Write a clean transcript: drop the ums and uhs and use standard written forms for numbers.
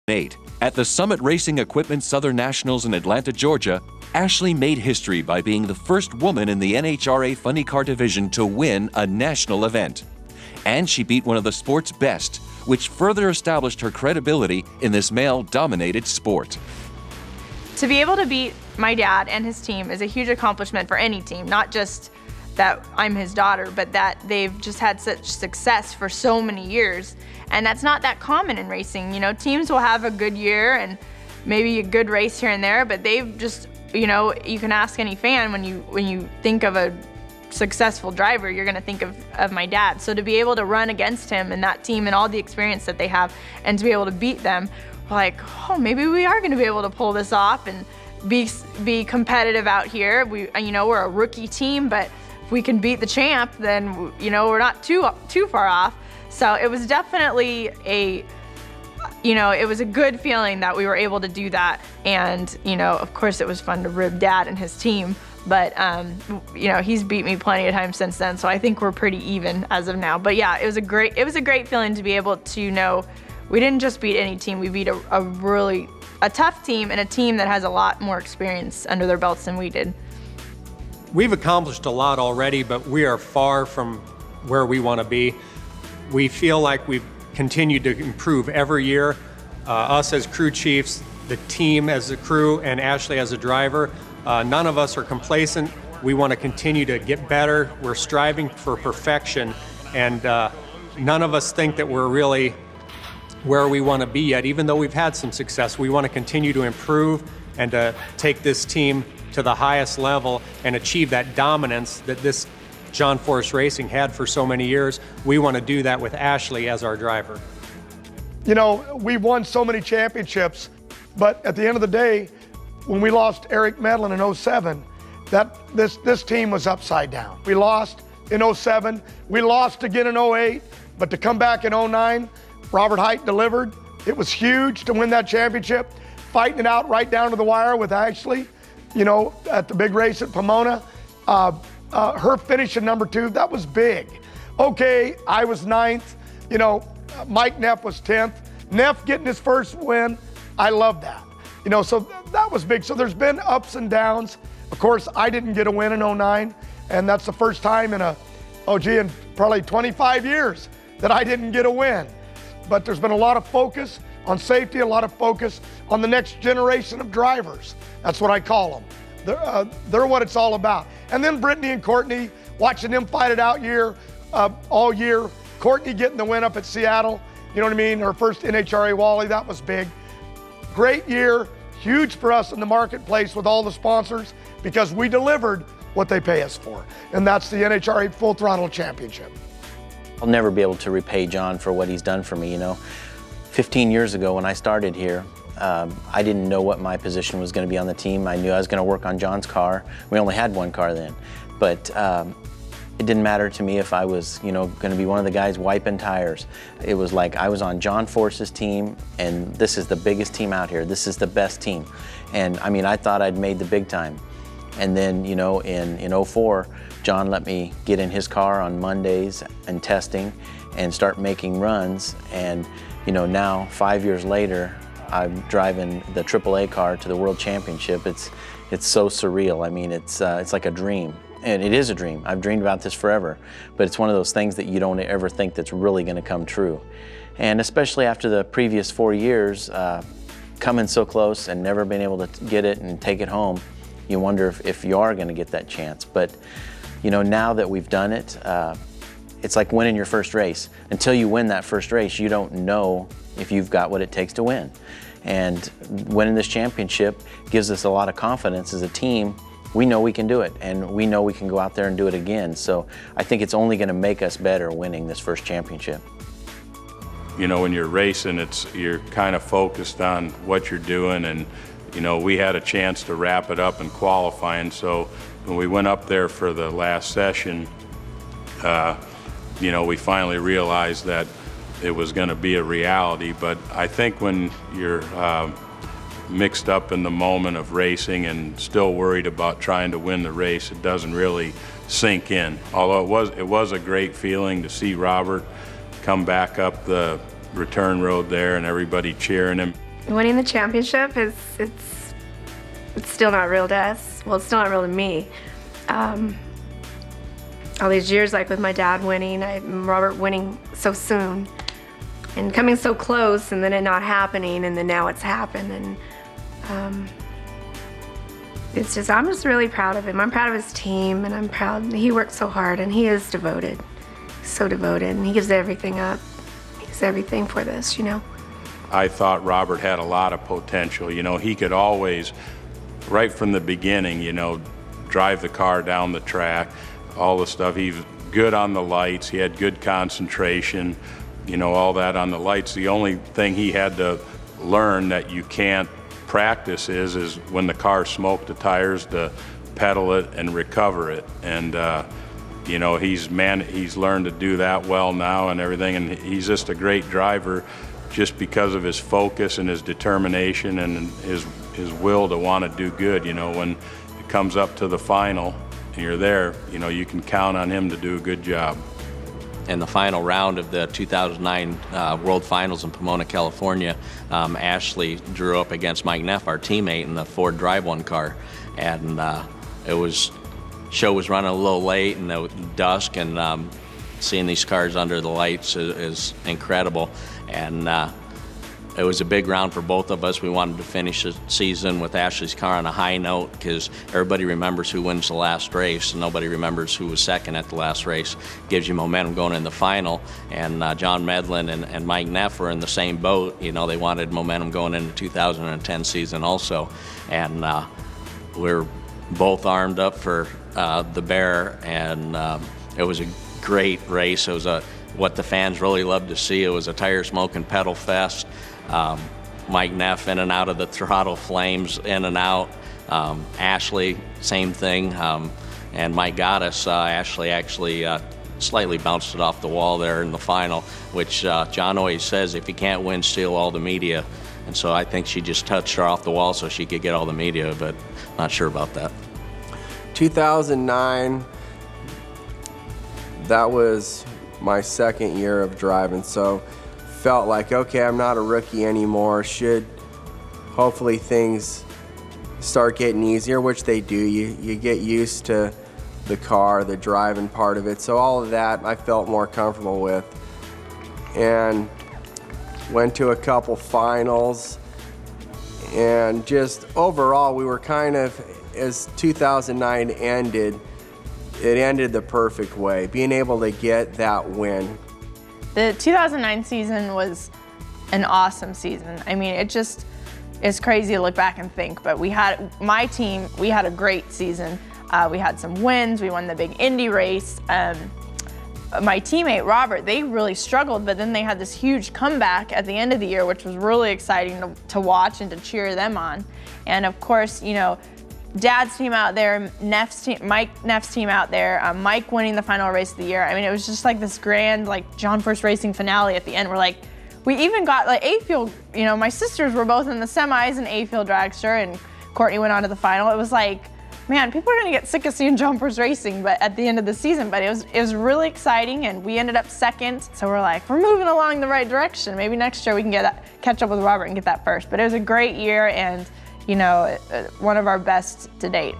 2008, at the Summit Racing Equipment Southern Nationals in Atlanta, Georgia, Ashley made history by being the first woman in the NHRA Funny Car division to win a national event. And she beat one of the sport's best, which further established her credibility in this male-dominated sport. To be able to beat my dad and his team is a huge accomplishment for any team, not just that I'm his daughter, but that they've just had such success for so many years. And that's not that common in racing. You know, teams will have a good year and maybe a good race here and there, but they've just, you know, you can ask any fan when you think of a successful driver, you're gonna think of my dad. So to be able to run against him and that team and all the experience that they have and to be able to beat them, like, oh, maybe we are gonna be able to pull this off and be competitive out here. You know, we're a rookie team, but if we can beat the champ, then, you know, we're not too far off. So it was definitely it was a good feeling that we were able to do that. And, you know, of course it was fun to rib Dad and his team, but, you know, he's beat me plenty of times since then. So I think we're pretty even as of now. But yeah, it was a great feeling to be able to know we didn't just beat any team, we beat a really tough team and a team that has a lot more experience under their belts than we did. We've accomplished a lot already, but we are far from where we want to be. We feel like we've continued to improve every year. Us as crew chiefs, the team as a crew, and Ashley as a driver, none of us are complacent. We want to continue to get better. We're striving for perfection, and none of us think that we're really where we want to be yet. Even though we've had some success, we want to continue to improve and to take this team to the highest level and achieve that dominance that this John Force Racing had for so many years. We want to do that with Ashley as our driver. You know, we won so many championships, but at the end of the day, when we lost Eric Medlin in 07, this team was upside down. We lost in 07, we lost again in 08, but to come back in 09, Robert Height delivered. It was huge to win that championship, fighting it out right down to the wire with Ashley, you know, at the big race at Pomona. Her finish in #2, that was big. Okay, I was 9th, you know, Mike Neff was 10th. Neff getting his first win, I love that. You know, so that was big. So there's been ups and downs. Of course, I didn't get a win in 09, and that's the first time in in probably 25 years that I didn't get a win. But there's been a lot of focus on safety, a lot of focus on the next generation of drivers. That's what I call them. They're what it's all about. And then Brittany and Courtney, watching them fight it out all year. Courtney getting the win up at Seattle, you know what I mean? Her first NHRA Wally, that was big. Great year, huge for us in the marketplace with all the sponsors because we delivered what they pay us for. And that's the NHRA Full Throttle Championship. I'll never be able to repay John for what he's done for me, you know. 15 years ago when I started here, I didn't know what my position was going to be on the team. I knew I was going to work on John's car. We only had one car then. But it didn't matter to me if I was, you know, going to be one of the guys wiping tires. It was like I was on John Force's team, and this is the biggest team out here. This is the best team. And I mean, I thought I'd made the big time. And then, you know, in 04, John let me get in his car on Mondays and testing and start making runs. And, you know, now 5 years later, I'm driving the AAA car to the World Championship. It's so surreal. I mean, it's like a dream. And it is a dream. I've dreamed about this forever. But it's one of those things that you don't ever think that's really going to come true. And especially after the previous 4 years, coming so close and never being able to get it and take it home, you wonder if you are going to get that chance. But, you know, now that we've done it, it's like winning your first race. Until you win that first race, you don't know if you've got what it takes to win. And winning this championship gives us a lot of confidence as a team. We know we can do it, and we know we can go out there and do it again. So I think it's only going to make us better winning this first championship. You know, when you're racing, you're kind of focused on what you're doing, and you know, we had a chance to wrap it up in qualifying. So when we went up there for the last session, you know, we finally realized that it was going to be a reality. But I think when you're mixed up in the moment of racing and still worried about trying to win the race, it doesn't really sink in. Although it was a great feeling to see Robert come back up the return road there and everybody cheering him. Winning the championship it's still not real to us. Well, it's still not real to me. All these years, like with my dad winning, Robert winning so soon, and coming so close, and then it not happening, and then now it's happened, and it's just, I'm just really proud of him. I'm proud of his team, and I'm proud he worked so hard, and he is devoted, so devoted, and he gives everything up. He gives everything for this, you know. I thought Robert had a lot of potential. You know, he could always, right from the beginning, you know, drive the car down the track, all the stuff. He was good on the lights. He had good concentration, you know, all that on the lights. The only thing he had to learn that you can't practice is when the car smoked the tires, to pedal it and recover it. And you know, he's learned to do that well now and everything, and he's just a great driver just because of his focus and his determination and his will to want to do good. You know, when it comes up to the final and you're there, you know, you can count on him to do a good job. In the final round of the 2009 World Finals in Pomona, California, Ashley drew up against Mike Neff, our teammate, in the Ford Drive One car, and show was running a little late and the dusk, and seeing these cars under the lights is incredible, and it was a big round for both of us. We wanted to finish the season with Ashley's car on a high note, because everybody remembers who wins the last race and nobody remembers who was second at the last race. Gives you momentum going in the final, and John Medlin and Mike Neff were in the same boat. You know, they wanted momentum going into the 2010 season also, and we're both armed up for the Bear, and it was a great race. It was what the fans really loved to see. It was a tire smoking pedal fest. Mike Neff in and out of the throttle flames, in and out. Ashley, same thing. And Mike got us. Ashley actually slightly bounced it off the wall there in the final, which John always says, if you can't win, steal all the media. And so I think she just touched her off the wall so she could get all the media, but not sure about that. 2009, that was my second year of driving, so felt like, okay, I'm not a rookie anymore. Hopefully things start getting easier, which they do. You get used to the car, the driving part of it. So all of that I felt more comfortable with. And went to a couple finals, and just overall we were kind of, as 2009 ended, it ended the perfect way, being able to get that win. The 2009 season was an awesome season. I mean, it just is crazy to look back and think, but my team, we had a great season. We had some wins, we won the big Indy race. My teammate, Robert, they really struggled, but then they had this huge comeback at the end of the year, which was really exciting to watch and to cheer them on. And of course, you know, Dad's team out there, Mike Neff's team out there, Mike winning the final race of the year. I mean, it was just like this grand, like, John First Racing finale at the end. We're like, we even got like A-Field, you know, my sisters were both in the semis in A-Field dragster, and Courtney went on to the final. It was like, man, people are gonna get sick of seeing John First Racing but at the end of the season, but it was really exciting, and we ended up second. So we're like, we're moving along the right direction. Maybe next year we can catch up with Robert and get that first. But it was a great year, and you know, one of our best to date.